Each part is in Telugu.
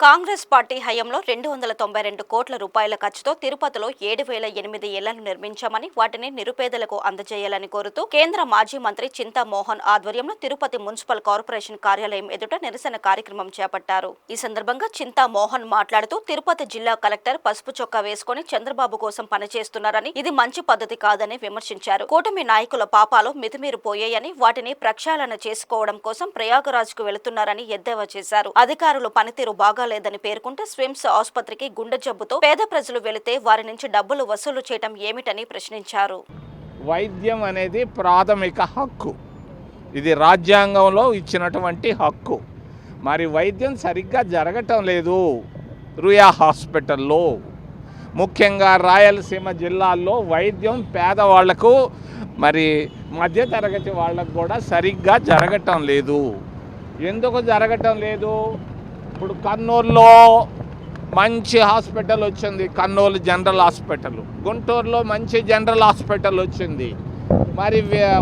కాంగ్రెస్ పార్టీ హయాంలో 292 కోట్ల రూపాయల ఖర్చుతో తిరుపతిలో 7,008 ఇళ్లను నిర్మించామని వాటిని నిరుపేదలకు అందజేయాలని కోరుతూ కేంద్ర మాజీ మంత్రి చింతా మోహన్ ఆధ్వర్యంలో తిరుపతి మున్సిపల్ కార్పొరేషన్ కార్యాలయం ఎదుట నిరసన కార్యక్రమం చేపట్టారు. ఈ సందర్భంగా చింతా మోహన్ మాట్లాడుతూ తిరుపతి జిల్లా కలెక్టర్ పసుపు చొక్కా వేసుకుని చంద్రబాబు కోసం పనిచేస్తున్నారని, ఇది మంచి పద్ధతి కాదని విమర్శించారు. కూటమి నాయకుల పాపాలు మితిమీరిపోయాయని, వాటిని ప్రక్షాళన చేసుకోవడం కోసం ప్రయాగరాజ్కు వెళుతున్నారని ఎద్దేవా చేశారు. అధికారులు పనితీరు బాగాలేదని పేర్కొంటూ స్విమ్స్ ఆసుపత్రికి గుండె జబ్బుతో పేద ప్రజలు వెళితే వారి నుంచి డబ్బులు వసూలు చేయడం ఏమిటని ప్రశ్నించారు. వైద్యం అనేది ప్రాథమిక హక్కు, ఇది రాజ్యాంగంలో ఇచ్చినటువంటి హక్కు. మరి వైద్యం సరిగ్గా జరగటం లేదు. రుయా హాస్పిటల్లో ముఖ్యంగా రాయలసీమ జిల్లాల్లో వైద్యం పేదవాళ్లకు మరి మధ్యతరగతి వాళ్ళకు కూడా సరిగ్గా జరగటం లేదు. ఎందుకు జరగటం లేదు? ఇప్పుడు కర్నూలులో మంచి హాస్పిటల్ వచ్చింది, కర్నూలు జనరల్ హాస్పిటల్. గుంటూరులో మంచి జనరల్ హాస్పిటల్ వచ్చింది. మరి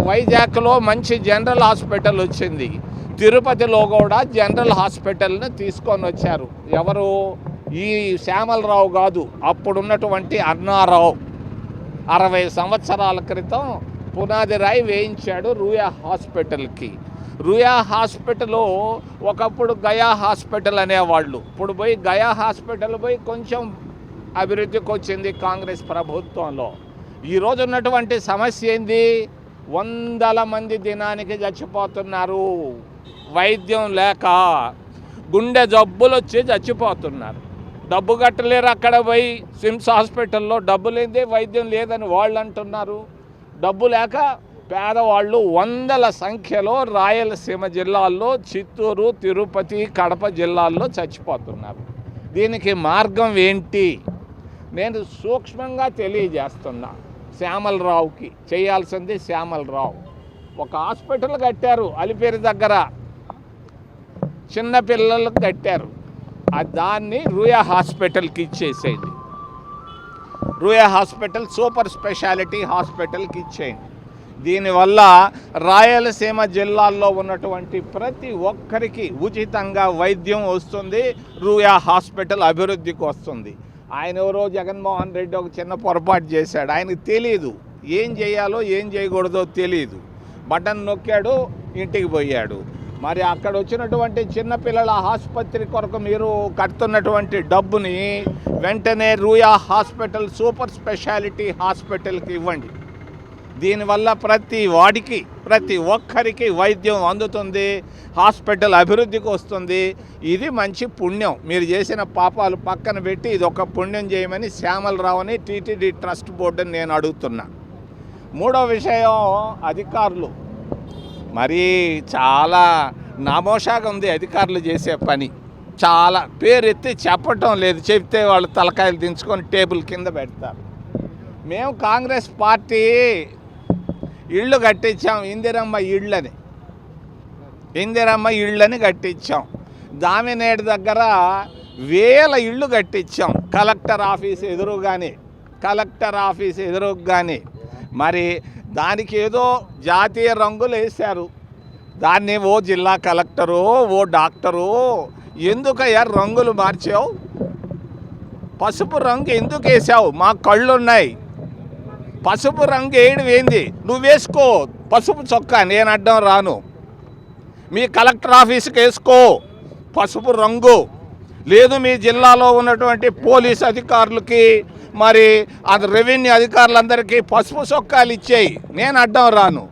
వైజాగ్లో మంచి జనరల్ హాస్పిటల్ వచ్చింది. తిరుపతిలో కూడా జనరల్ హాస్పిటల్ని తీసుకొని వచ్చారు. ఎవరు? ఈ శ్యామలరావు కాదు, అప్పుడున్నటువంటి అన్నారావు 60 సంవత్సరాల క్రితం పునాది రాయి వేయించాడు రుయా హాస్పిటల్కి. రుయా హాస్పిటల్ ఒకప్పుడు గయా హాస్పిటల్ అనేవాళ్ళు. ఇప్పుడు పోయి గయా హాస్పిటల్ పోయి కొంచెం అభివృద్ధికి వచ్చింది కాంగ్రెస్ ప్రభుత్వంలో. ఈరోజు ఉన్నటువంటి సమస్య ఏంది? 100 మంది దినానికి చచ్చిపోతున్నారు వైద్యం లేక. గుండె జబ్బులు వచ్చి చచ్చిపోతున్నారు. డబ్బు కట్టలేరు. అక్కడ పోయి స్విమ్స్ హాస్పిటల్లో డబ్బు లేదే వైద్యం లేదని వాళ్ళు అంటున్నారు. డబ్బు లేక పేదవాళ్ళు 100ల సంఖ్యలో రాయలసీమ జిల్లాల్లో, చిత్తూరు, తిరుపతి, కడప జిల్లాల్లో చచ్చిపోతున్నారు. దీనికి మార్గం ఏంటి? నేను సూక్ష్మంగా తెలియజేస్తున్నా. శ్యామలరావుకి చేయాల్సింది శ్యామలరావు ఒక హాస్పిటల్ కట్టారు అలిపేరు దగ్గర, చిన్నపిల్లలకు కట్టారు. దాన్ని రుయా హాస్పిటల్కి ఇచ్చేసేయండి. రుయా హాస్పిటల్ సూపర్ స్పెషాలిటీ హాస్పిటల్కి ఇచ్చేయండి. దీనివల్ల రాయలసీమ జిల్లాల్లో ఉన్నటువంటి ప్రతి ఒక్కరికి ఉచితంగా వైద్యం వస్తుంది. రుయా హాస్పిటల్ అభివృద్ధికి వస్తుంది. ఆయన ఎవరో జగన్మోహన్ రెడ్డి ఒక చిన్న పొరపాటు చేశాడు. ఆయనకు తెలియదు ఏం చేయాలో ఏం చేయకూడదో తెలియదు. బటన్ నొక్కాడు, ఇంటికి పోయాడు. మరి అక్కడ వచ్చినటువంటి చిన్నపిల్లల ఆసుపత్రి కొరకు మీరు కడుతున్నటువంటి డబ్బుని వెంటనే రుయా హాస్పిటల్ సూపర్ స్పెషాలిటీ హాస్పిటల్కి ఇవ్వండి. దీనివల్ల ప్రతి వాడికి, ప్రతి ఒక్కరికి వైద్యం అందుతుంది, హాస్పిటల్ అభివృద్ధికి వస్తుంది. ఇది మంచి పుణ్యం. మీరు చేసిన పాపాలు పక్కన పెట్టి ఇది ఒక పుణ్యం చేయమని శ్యామలరావుని టీటీడీ ట్రస్ట్ బోర్డుని నేను అడుగుతున్నా. మూడో విషయం, అధికారులు మరి చాలా నామోషాగా ఉంది. అధికారులు చేసే పని చాలా పేరెత్తి చెప్పటం లేదు. చెప్తే వాళ్ళు తలకాయలు దించుకొని టేబుల్ కింద పెడతారు. మేము కాంగ్రెస్ పార్టీ ఇళ్ళు కట్టించాం, ఇందిరమ్మ ఇళ్ళని కట్టించాం. దామినేడు దగ్గర 1000 ఇళ్ళు కట్టించాం కలెక్టర్ ఆఫీస్ ఎదురుగానే. మరి దానికి ఏదో జాతీయ రంగులు వేశారు. దాన్ని ఓ జిల్లా కలెక్టరు, ఓ డాక్టరు, ఎందుకయ్యా రంగులు మార్చావు? పసుపు రంగు ఎందుకు వేసావు? మా కళ్ళున్నాయి. పసుపు రంగు వేయడం ఏంది? నువ్వు వేసుకో పసుపు చొక్కా, నేను అడ్డం రాను. మీ కలెక్టర్ ఆఫీస్కి వేసుకో పసుపు రంగు. లేదు మీ జిల్లాలో ఉన్నటువంటి పోలీస్ అధికారులకి, మరి అది రెవెన్యూ అధికారులందరికీ పసుపు చొక్కాలు ఇచ్చేయి, నేను అడ్డం రాను.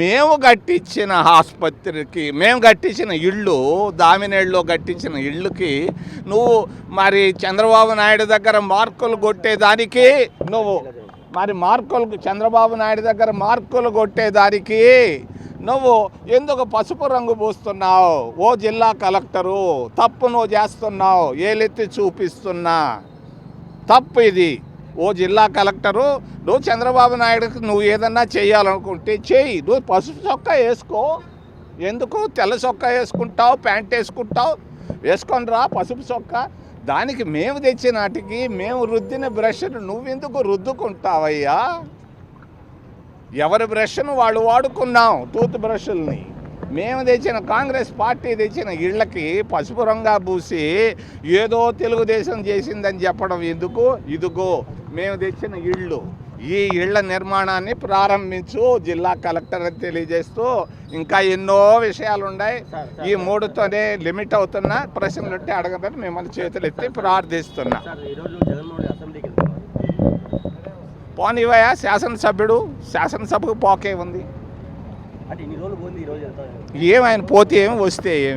మేము కట్టించిన ఆసుపత్రికి, మేము కట్టించిన ఇళ్ళు, దామినేడులో కట్టించిన ఇళ్ళకి నువ్వు మరి చంద్రబాబు నాయుడు దగ్గర మార్కులు కొట్టేదానికి చంద్రబాబు నాయుడు దగ్గర మార్కులు కొట్టేదానికి నువ్వు ఎందుకు పసుపు రంగు పూస్తున్నావు? ఓ జిల్లా కలెక్టరు, తప్పు నువ్వు చేస్తున్నావు, ఏలెత్తి చూపిస్తున్నా తప్పు ఇది. ఓ జిల్లా కలెక్టరు, నువ్వు చంద్రబాబు నాయుడుకి నువ్వు ఏదన్నా చేయాలనుకుంటే చెయ్యి. నువ్వు పసుపు చొక్కా వేసుకో. ఎందుకు తెల్ల చొక్కా వేసుకుంటావు, ప్యాంట్ వేసుకుంటావు? వేసుకొని రా పసుపు చొక్కా. దానికి మేము తెచ్చినాటికి మేము రుద్దిన బ్రష్ను నువ్వెందుకు రుద్దుకుంటావయ్యా? ఎవరి బ్రష్ను వాళ్ళు వాడుకున్నాం, టూత్ బ్రష్ల్ని. మేము తెచ్చిన కాంగ్రెస్ పార్టీ తెచ్చిన ఇళ్ళకి పసుపు రంగా పూసి ఏదో తెలుగుదేశం చేసిందని చెప్పడం ఎందుకు? ఇదిగో మేము తెచ్చిన ఇళ్ళు, ఈ ఇళ్ల నిర్మాణాన్ని ప్రారంభించు జిల్లా కలెక్టర్ అని తెలియజేస్తూ ఇంకా ఎన్నో విషయాలు ఉన్నాయి. ఈ మూడుతోనే లిమిట్ అవుతున్నా. ప్రశ్నలు ఉంటే అడగదని మిమ్మల్ని చేతులు ఎత్తి ప్రార్థిస్తున్నా. పోనివయా శాసనసభ్యుడు, శాసనసభకు పోకే ఉంది. ఏమైనా పోతే ఏమి, వస్తే ఏమి.